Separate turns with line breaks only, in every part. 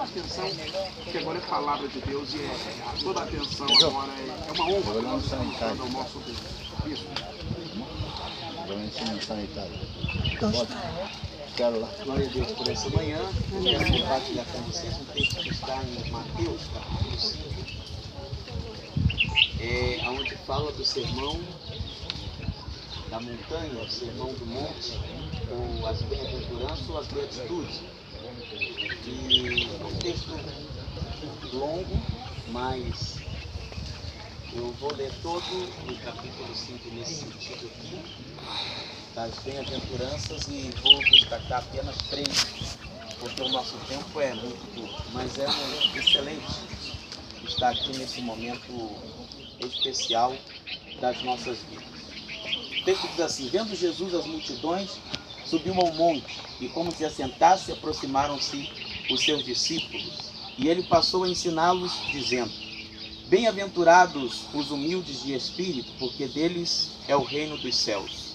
toda a atenção, porque agora é palavra de Deus e toda a atenção agora é uma honra que nós estamos dando ao nosso bispo. Glória a Deus por essa manhã. Eu quero compartilhar com vocês um texto que está em Mateus, capítulo 5, onde fala do sermão da montanha, o sermão do monte, ou as bem-aventuranças ou as beatitudes. E um texto longo, mas eu vou ler todo o capítulo 5 nesse sentido aqui, das bem-aventuranças, e vou destacar apenas 3, porque o nosso tempo é muito curto, mas é excelente estar aqui nesse momento especial das nossas vidas. O texto diz assim: vendo Jesus as multidões, subiu ao monte, e como se assentasse, aproximaram-se os seus discípulos, e ele passou a ensiná-los, dizendo: bem-aventurados os humildes de espírito, porque deles é o reino dos céus.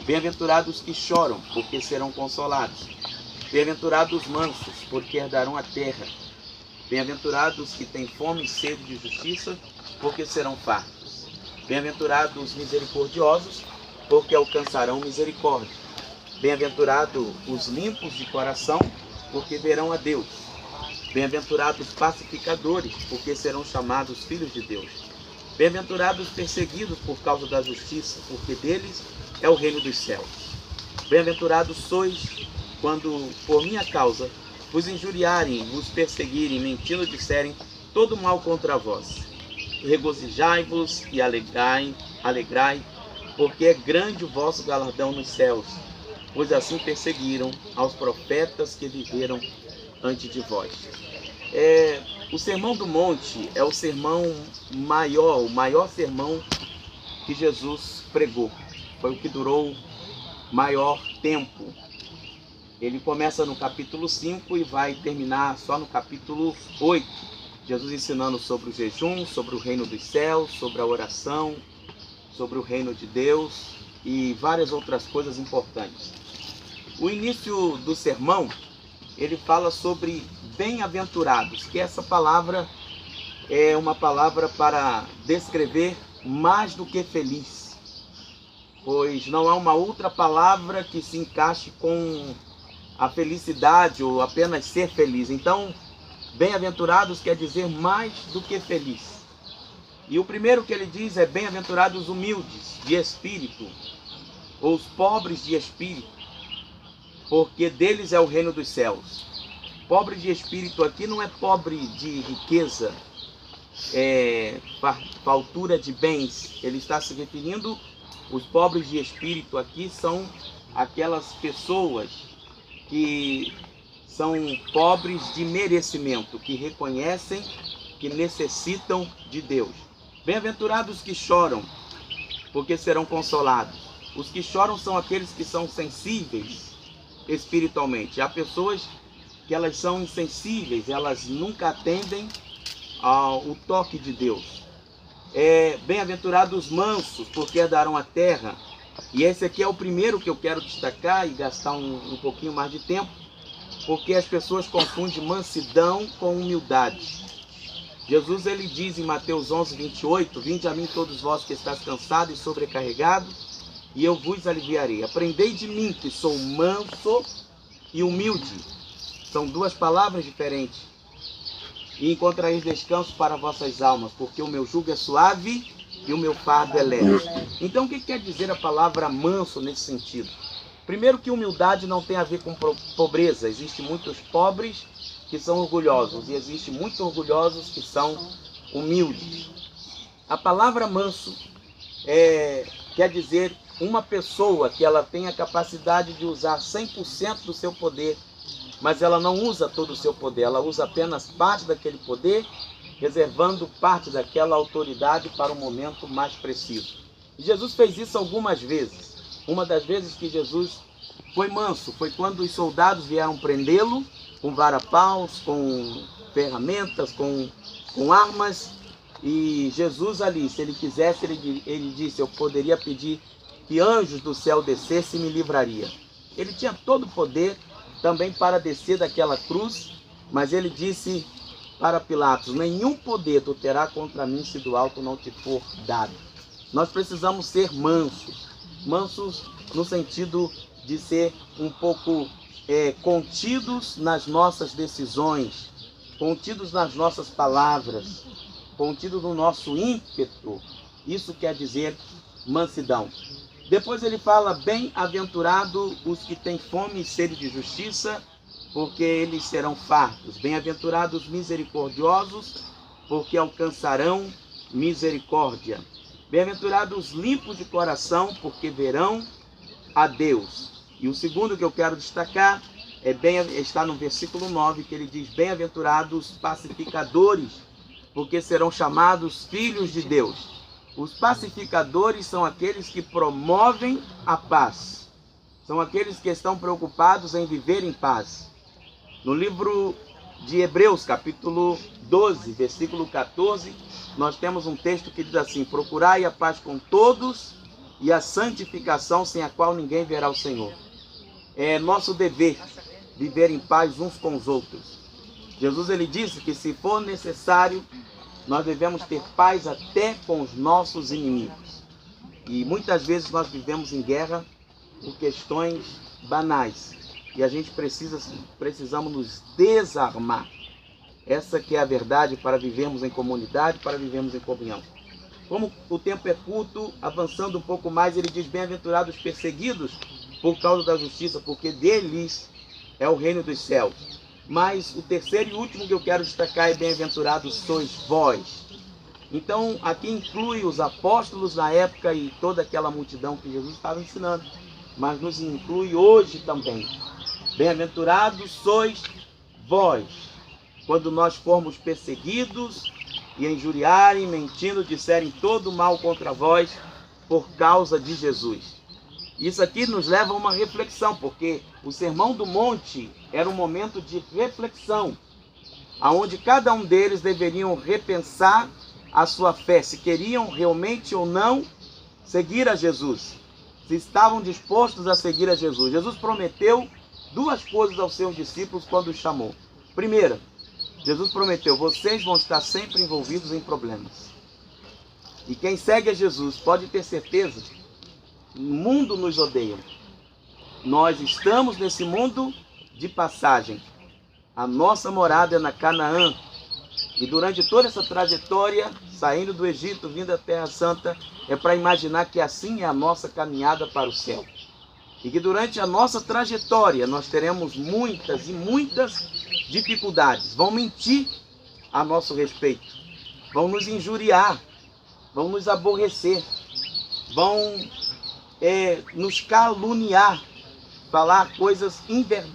Bem-aventurados que choram, porque serão consolados. Bem-aventurados os mansos, porque herdarão a terra. Bem-aventurados que têm fome e sede de justiça, porque serão fartos. Bem-aventurados os misericordiosos, porque alcançarão misericórdia. Bem-aventurados os limpos de coração, porque verão a Deus. Bem-aventurados os pacificadores, porque serão chamados filhos de Deus. Bem-aventurados os perseguidos por causa da justiça, porque deles é o reino dos céus. Bem-aventurados sois quando, por minha causa, vos injuriarem, vos perseguirem, mentindo, disserem todo mal contra vós. Regozijai-vos e alegrai, porque é grande o vosso galardão nos céus, pois assim perseguiram aos profetas que viveram antes de vós. O Sermão do Monte é o sermão maior, o maior sermão que Jesus pregou. Foi o que durou maior tempo. Ele começa no capítulo 5 e vai terminar só no capítulo 8. Jesus ensinando sobre o jejum, sobre o reino dos céus, sobre a oração, sobre o reino de Deus e várias outras coisas importantes. O início do sermão, ele fala sobre bem-aventurados, que essa palavra é uma palavra para descrever mais do que feliz, pois não há uma outra palavra que se encaixe com a felicidade ou apenas ser feliz. Então, bem-aventurados quer dizer mais do que feliz. E o primeiro que ele diz é bem-aventurados os humildes de espírito, ou os pobres de espírito, porque deles é o reino dos céus. Pobre de espírito aqui não é pobre de riqueza, faltura de bens. Ele está se referindo, os pobres de espírito aqui são aquelas pessoas que são pobres de merecimento, que reconhecem que necessitam de Deus. Bem-aventurados que choram, porque serão consolados. Os que choram são aqueles que são sensíveis espiritualmente. Há pessoas que elas são insensíveis, elas nunca atendem ao toque de Deus. Bem-aventurados os mansos, porque herdarão a terra. E esse aqui é o primeiro que eu quero destacar e gastar um pouquinho mais de tempo, porque as pessoas confundem mansidão com humildade. Jesus ele diz em Mateus 11, 28, vinde a mim todos vós que estáis cansados e sobrecarregados, e eu vos aliviarei. Aprendei de mim, que sou manso e humilde. São duas palavras diferentes. E encontrareis descanso para vossas almas, porque o meu jugo é suave e o meu fardo é leve. Então o que quer dizer a palavra manso nesse sentido? Primeiro que humildade não tem a ver com pobreza. Existem muitos pobres que são orgulhosos e existem muitos orgulhosos que são humildes. A palavra manso quer dizer uma pessoa que ela tem a capacidade de usar 100% do seu poder, mas ela não usa todo o seu poder, ela usa apenas parte daquele poder, reservando parte daquela autoridade para um momento mais preciso. E Jesus fez isso algumas vezes. Uma das vezes que Jesus foi manso foi quando os soldados vieram prendê-lo com vara-paus, com ferramentas, com armas. E Jesus ali, se ele quisesse, ele disse, eu poderia pedir que anjos do céu descessem e me livraria. Ele tinha todo o poder também para descer daquela cruz Mas ele disse para Pilatos: nenhum poder tu terá contra mim se do alto não te for dado. Nós precisamos ser mansos. Mansos no sentido de ser um pouco contidos nas nossas decisões, contidos nas nossas palavras, contidos no nosso ímpeto. Isso quer dizer mansidão. Depois ele fala: bem-aventurado os que têm fome e sede de justiça, porque eles serão fartos. Bem-aventurados os misericordiosos, porque alcançarão misericórdia. Bem-aventurados os limpos de coração, porque verão a Deus. E o segundo que eu quero destacar está no versículo 9, que ele diz: bem-aventurados os pacificadores, porque serão chamados filhos de Deus. Os pacificadores são aqueles que promovem a paz. São aqueles que estão preocupados em viver em paz. No livro de Hebreus, capítulo 12, versículo 14, nós temos um texto que diz assim: procurai a paz com todos e a santificação, sem a qual ninguém verá o Senhor. É nosso dever viver em paz uns com os outros. Jesus ele disse que se for necessário, nós devemos ter paz até com os nossos inimigos. E muitas vezes nós vivemos em guerra por questões banais. E a gente precisamos nos desarmar. Essa que é a verdade para vivermos em comunidade, para vivermos em comunhão. Como o tempo é curto, avançando um pouco mais, ele diz: bem-aventurados os perseguidos por causa da justiça, porque deles é o reino dos céus. Mas o terceiro e último que eu quero destacar é: bem-aventurados sois vós. Então, aqui inclui os apóstolos na época e toda aquela multidão que Jesus estava ensinando, mas nos inclui hoje também. Bem-aventurados sois vós, quando nós formos perseguidos e injuriarem, mentindo, disserem todo mal contra vós por causa de Jesus. Isso aqui nos leva a uma reflexão, porque o Sermão do Monte era um momento de reflexão, onde cada um deles deveriam repensar a sua fé, se queriam realmente ou não seguir a Jesus, se estavam dispostos a seguir a Jesus. Jesus prometeu duas coisas aos seus discípulos quando os chamou. Primeira, Jesus prometeu: vocês vão estar sempre envolvidos em problemas. E quem segue a Jesus pode ter certeza, o mundo nos odeia. Nós estamos nesse mundo de passagem. A nossa morada é na Canaã. E durante toda essa trajetória, saindo do Egito, vindo à Terra Santa, é para imaginar que assim é a nossa caminhada para o céu. E que durante a nossa trajetória nós teremos muitas e muitas dificuldades. Vão mentir a nosso respeito, vão nos injuriar, vão nos aborrecer, vão nos caluniar,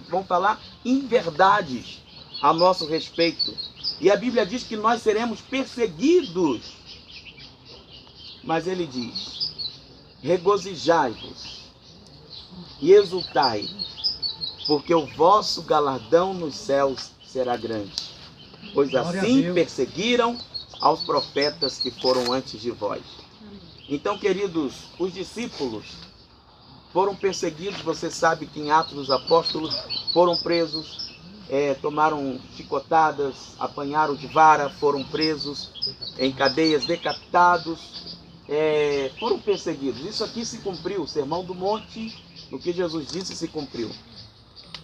vão falar inverdades a nosso respeito. E a Bíblia diz que nós seremos perseguidos. Mas ele diz: regozijai-vos e exultai, porque o vosso galardão nos céus será grande. Pois assim perseguiram aos profetas que foram antes de vós. Então, queridos, os discípulos foram perseguidos. Você sabe que em Atos dos Apóstolos foram presos, tomaram chicotadas, apanharam de vara, foram presos em cadeias, decapitados, foram perseguidos. Isso aqui se cumpriu, o Sermão do Monte, o que Jesus disse se cumpriu.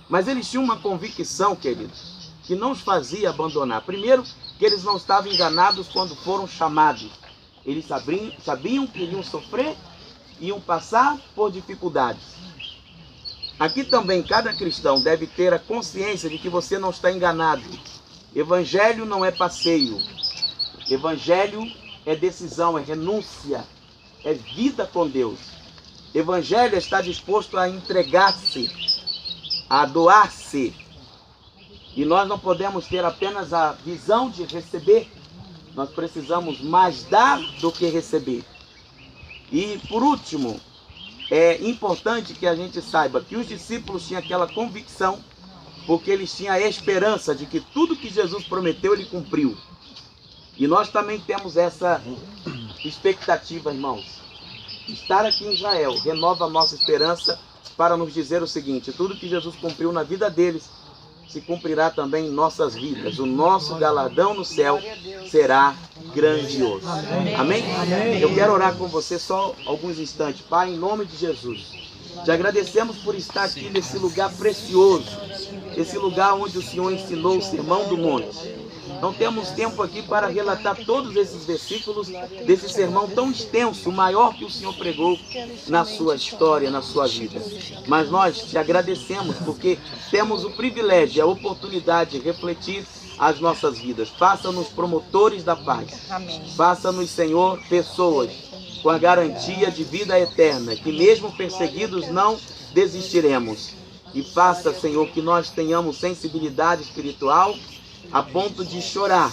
Mas eles tinham uma convicção, queridos, que não os fazia abandonar. Primeiro, que eles não estavam enganados quando foram chamados. Eles sabiam que iriam sofrer, iam passar por dificuldades. Aqui também cada cristão deve ter a consciência de que você não está enganado. Evangelho não é passeio. Evangelho é decisão, é renúncia, é vida com Deus. Evangelho é estar disposto a entregar-se, a doar-se. E nós não podemos ter apenas a visão de receber. Nós precisamos mais dar do que receber. E por último, é importante que a gente saiba que os discípulos tinham aquela convicção, porque eles tinham a esperança de que tudo que Jesus prometeu, ele cumpriu. E nós também temos essa expectativa, irmãos. Estar aqui em Israel renova a nossa esperança para nos dizer o seguinte: tudo que Jesus cumpriu na vida deles, se cumprirá também em nossas vidas. O nosso galardão no céu será grandioso. Amém? Eu quero orar com você só alguns instantes. Pai, em nome de Jesus, te agradecemos por estar aqui nesse lugar precioso, esse lugar onde o Senhor ensinou o Sermão do Monte. Não temos tempo aqui para relatar todos esses versículos desse sermão tão extenso, o maior que o Senhor pregou na sua história, na sua vida. Mas nós te agradecemos porque temos o privilégio e a oportunidade de refletir as nossas vidas. Faça-nos promotores da paz. Faça-nos, Senhor, pessoas com a garantia de vida eterna, que mesmo perseguidos não desistiremos. E faça, Senhor, que nós tenhamos sensibilidade espiritual a ponto de chorar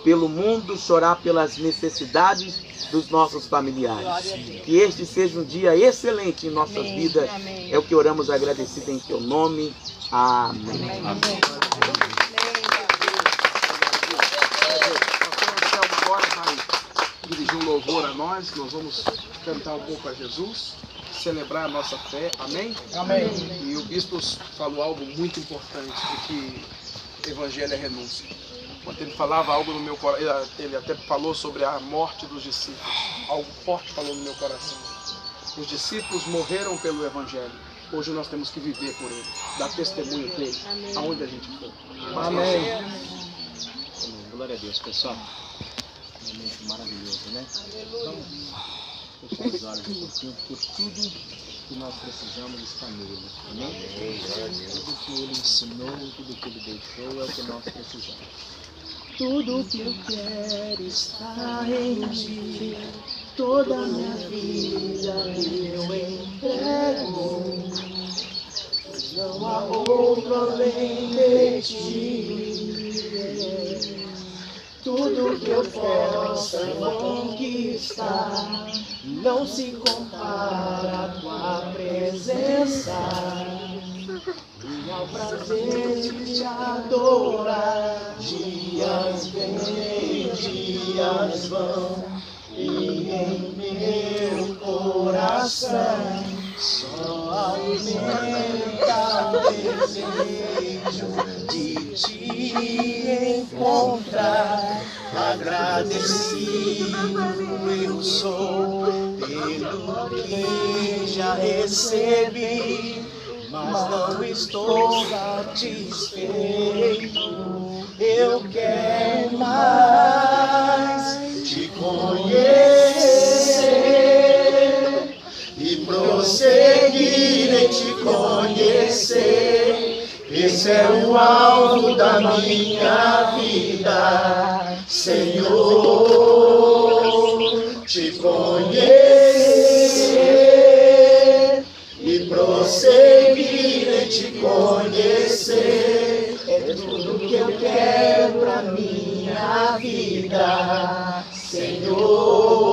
pelo mundo, chorar pelas necessidades dos nossos familiares. Que este seja um dia excelente em nossas vidas. É o que oramos agradecido em teu nome. Amém.
Agora vai dirigir um louvor a nós. Nós vamos cantar um pouco a Jesus, celebrar a nossa fé. Amém?
Amém.
E o bispo falou algo muito importante, de que Evangelho é renúncia. Quando ele falava algo no meu coração, ele até falou sobre a morte dos discípulos. Algo forte falou no meu coração. Os discípulos morreram pelo Evangelho. Hoje nós temos que viver por ele, dar testemunho dele, aonde a gente for.
Amém.
Amém. Glória a Deus, pessoal. Um momento maravilhoso, né? Então, fechar os olhos um pouquinho, porque tudo que nós precisamos está nele. Amém? Tudo que ele ensinou, tudo que ele deixou é o que nós precisamos.
Tudo que eu quero está em ti, toda a minha vida eu entrego, não há outro além de ti. Tudo que eu possa conquistar não se compara com a presença e ao prazer de te adorar. Dias vêm, dias vão, e em meu coração só aumenta o desejo de te encontrar. Agradecido eu sou pelo que já recebi, mas não estou satisfeito. Eu quero mais te conhecer e prosseguir em te conhecer. Esse é o alvo da minha vida, Senhor. Te conhecer e prosseguir em te conhecer é tudo que eu quero pra minha vida, Senhor.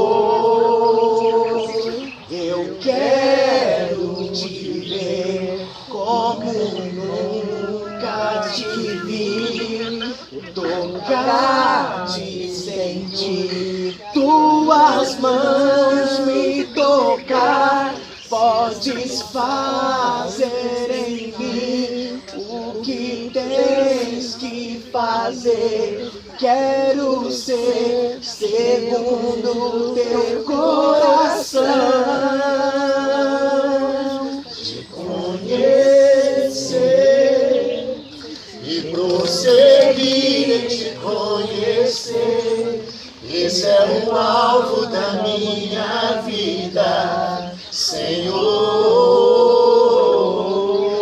Eu quero te ver como nunca te vi, tocar, te sentir, tuas mãos me tocar. Podes fazer em mim o que tens que fazer. Quero ser segundo teu coração. Te conhecer e prosseguir em te conhecer. Esse é o alvo da minha vida, Senhor.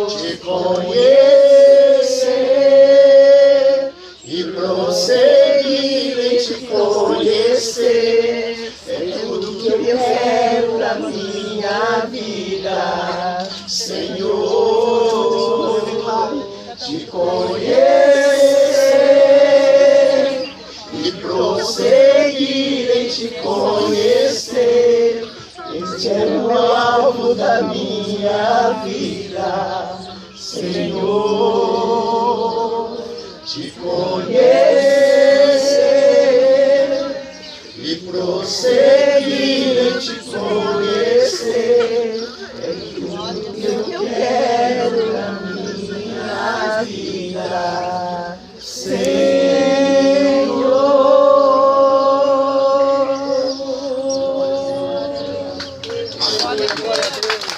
Te conhecer e prosseguir em te conhecer é tudo que eu quero pra minha vida, Senhor. Te conhecer e prosseguir em te conhecer. Este é o alvo da minha vida, Senhor. Te conhecer e prosseguir em te conhecer é tudo que eu quero na minha vida, Glória a Deus.